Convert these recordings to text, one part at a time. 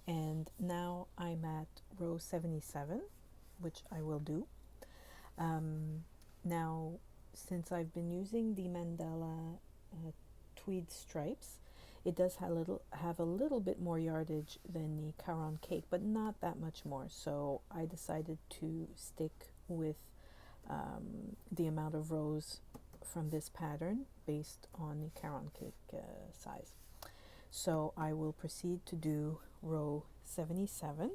and now I'm at row 77, which I will do. Now, since I've been using the mandala tweed stripes, it does have a little bit more yardage than the Caron cake, but not that much more. So I decided to stick with the amount of rows from this pattern based on the Caron cake size. So I will proceed to do row 77.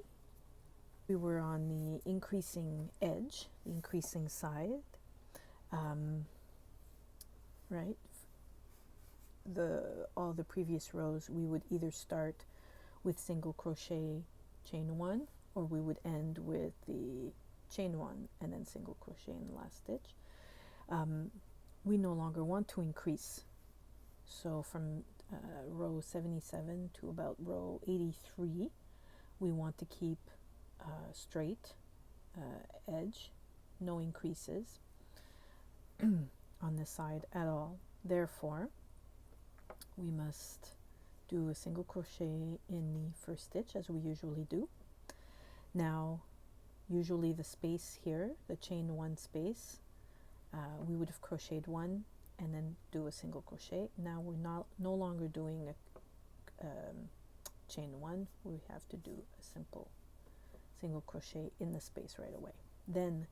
We were on the increasing edge, the increasing side, right? All the previous rows we would either start with single crochet chain 1, or we would end with the chain 1 and then single crochet in the last stitch. We no longer want to increase, so from row 77 to about row 83 we want to keep straight edge, no increases on this side at all. Therefore, we must do a single crochet in the first stitch as we usually do. Now, usually the space here, the chain 1 space, we would have crocheted 1 and then do a single crochet. Now we're no longer doing a chain 1. We have to do a simple single crochet in the space right away. Then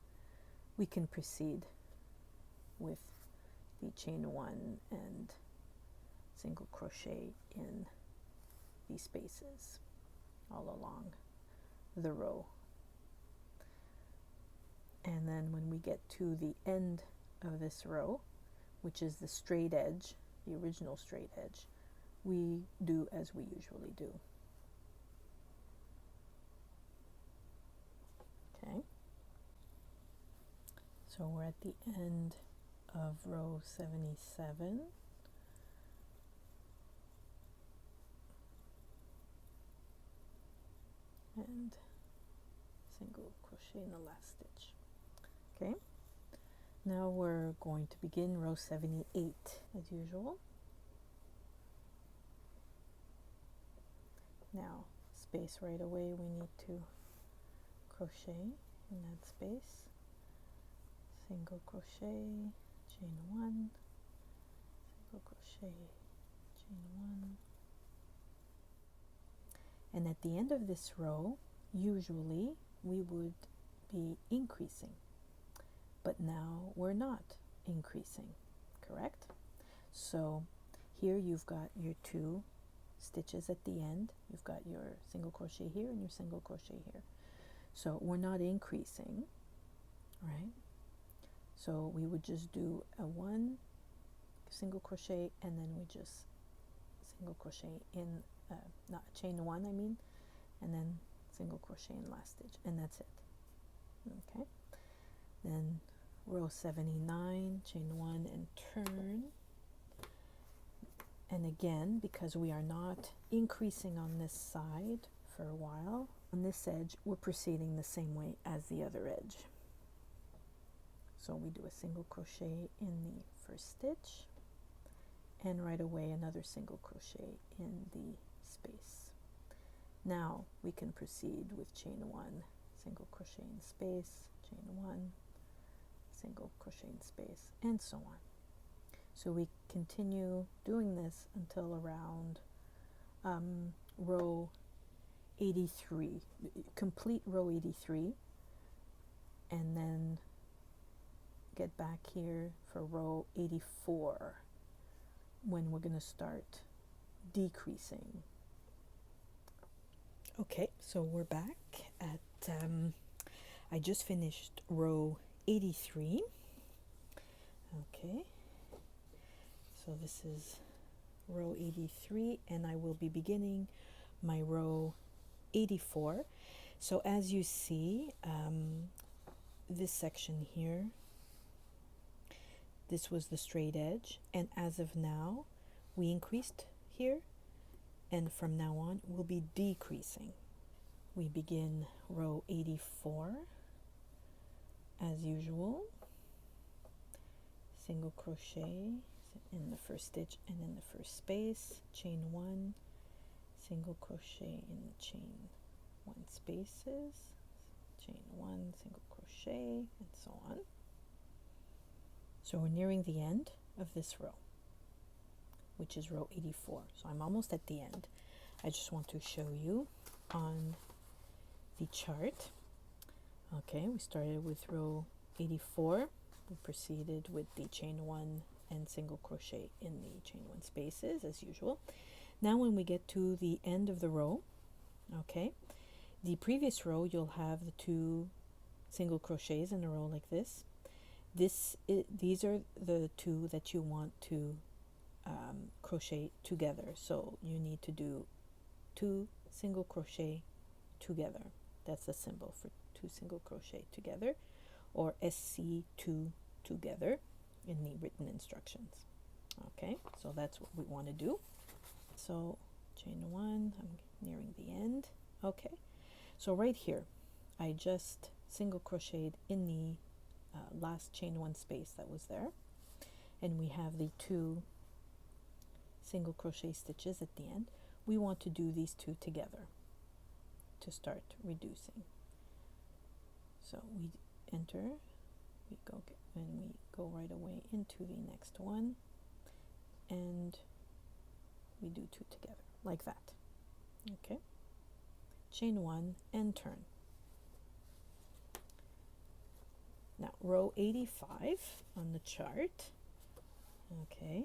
we can proceed with the chain 1 and single crochet in these spaces all along the row. And then when we get to the end of this row, which is the straight edge, the original straight edge, we do as we usually do. Okay, so we're at the end of row 77. And single crochet in the last stitch. Okay, now we're going to begin row 78 as usual. Now, space right away, we need to crochet in that space, single crochet, chain 1, single crochet, chain 1. And at the end of this row, usually we would be increasing, but now we're not increasing, correct? So here you've got your 2 stitches at the end. You've got your single crochet here and your single crochet here. So we're not increasing, right? So we would just do a 1 single crochet and then we just single crochet in not chain 1, I mean, and then single crochet in last stitch, and that's it. Okay, then row 79, chain 1 and turn. And again, because we are not increasing on this side for a while, on this edge we're proceeding the same way as the other edge. So we do a single crochet in the first stitch and right away another single crochet in the space. Now we can proceed with chain 1, single crochet in space, chain 1, single crochet in space, and so on. So we continue doing this until around row 83, complete row 83, and then get back here for row 84 when we're going to start decreasing. Okay, so we're back at, I just finished row 83. Okay, so this is row 83 and I will be beginning my row 84. So as you see, this section here, this was the straight edge, and as of now we increased here, and from now on we'll be decreasing. We begin row 84 as usual, single crochet in the first stitch and in the first space, chain 1, single crochet in chain 1 spaces, chain 1, single crochet, and so on. So we're nearing the end of this row, which is row 84. So I'm almost at the end. I just want to show you on the chart. Okay, we started with row 84. We proceeded with the chain 1 and single crochet in the chain 1 spaces as usual. Now when we get to the end of the row, okay, the previous row you'll have the 2 single crochets in a row like this. These are the 2 that you want to crochet together. So you need to do 2 single crochet together. That's the symbol for 2 single crochet together, or SC2 together in the written instructions. Okay, so that's what we want to do. So chain 1, I'm nearing the end. Okay, so right here I just single crocheted in the last chain 1 space that was there, and we have the 2 single crochet stitches at the end. We want to do these 2 together to start reducing. So we enter, we go, and we go right away into the next one, and we do 2 together like that. Okay, chain 1 and turn. Now row 85 on the chart, okay,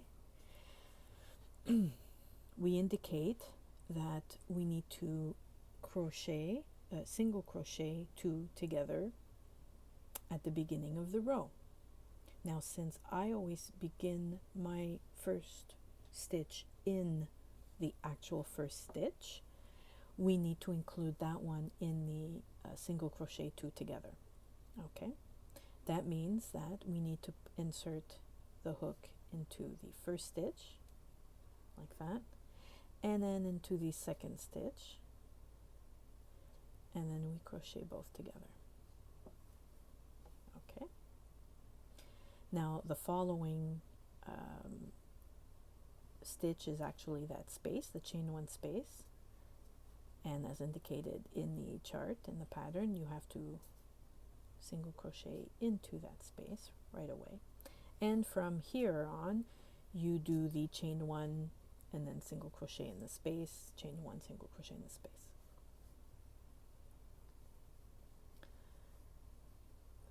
we indicate that we need to crochet, single crochet 2 together at the beginning of the row. Now since I always begin my first stitch in the actual first stitch, we need to include that one in the single crochet 2 together. Okay, that means that we need to insert the hook into the first stitch like that, and then into the second stitch, and then we crochet both together. Okay, now the following stitch is actually that space, the chain 1 space, and as indicated in the chart, in the pattern, you have to single crochet into that space right away, and from here on you do the chain 1 and then single crochet in the space, chain 1, single crochet in the space.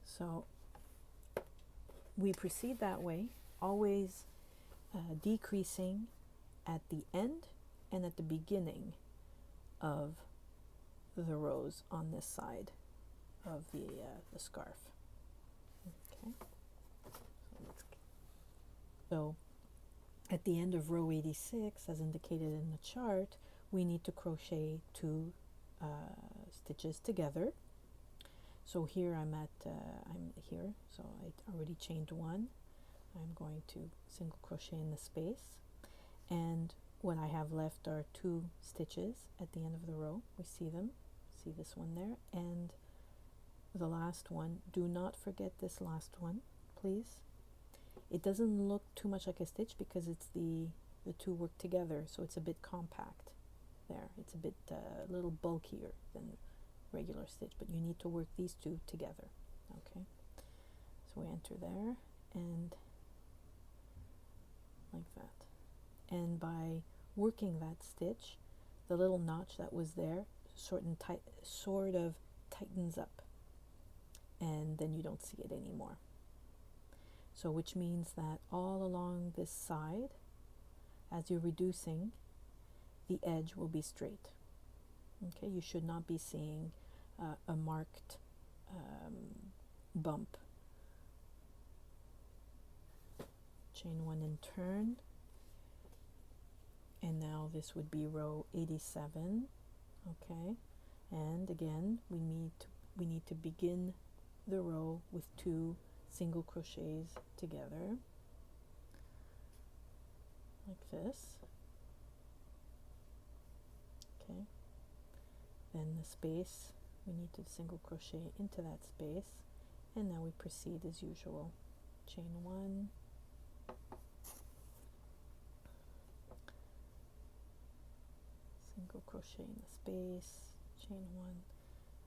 So we proceed that way, always decreasing at the end and at the beginning of the rows on this side of the scarf. Okay, so at the end of row 86, as indicated in the chart, we need to crochet 2 stitches together. So here I'm here, so I already chained 1. I'm going to single crochet in the space, and what I have left are 2 stitches at the end of the row. We see them, see this one there, and the last one. Do not forget this last one, please. It doesn't look too much like a stitch because it's the 2 work together, so it's a bit compact there. It's a bit a little bulkier than regular stitch, but you need to work these 2 together. Okay, so we enter there and like that, and by working that stitch, the little notch that was there sort of tightens up, and then you don't see it anymore. So which means that all along this side, as you're reducing, the edge will be straight. Okay, you should not be seeing a marked bump. Chain 1 and turn, and now this would be row 87. Okay, and again we need to begin the row with 2 single crochets together like this. Okay, then the space, we need to single crochet into that space, and now we proceed as usual. Chain 1, single crochet in the space, chain one,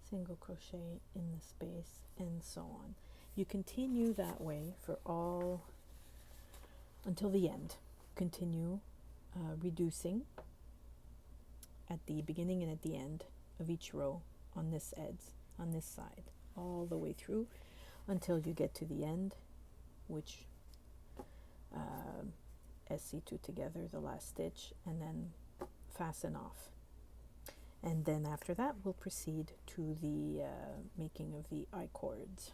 single crochet in the space, and so on. You continue that way for all until the end. Continue reducing at the beginning and at the end of each row on this edge, on this side, all the way through until you get to the end, which SC2 together, the last stitch, and then fasten off. And then after that we'll proceed to the making of the I-cords.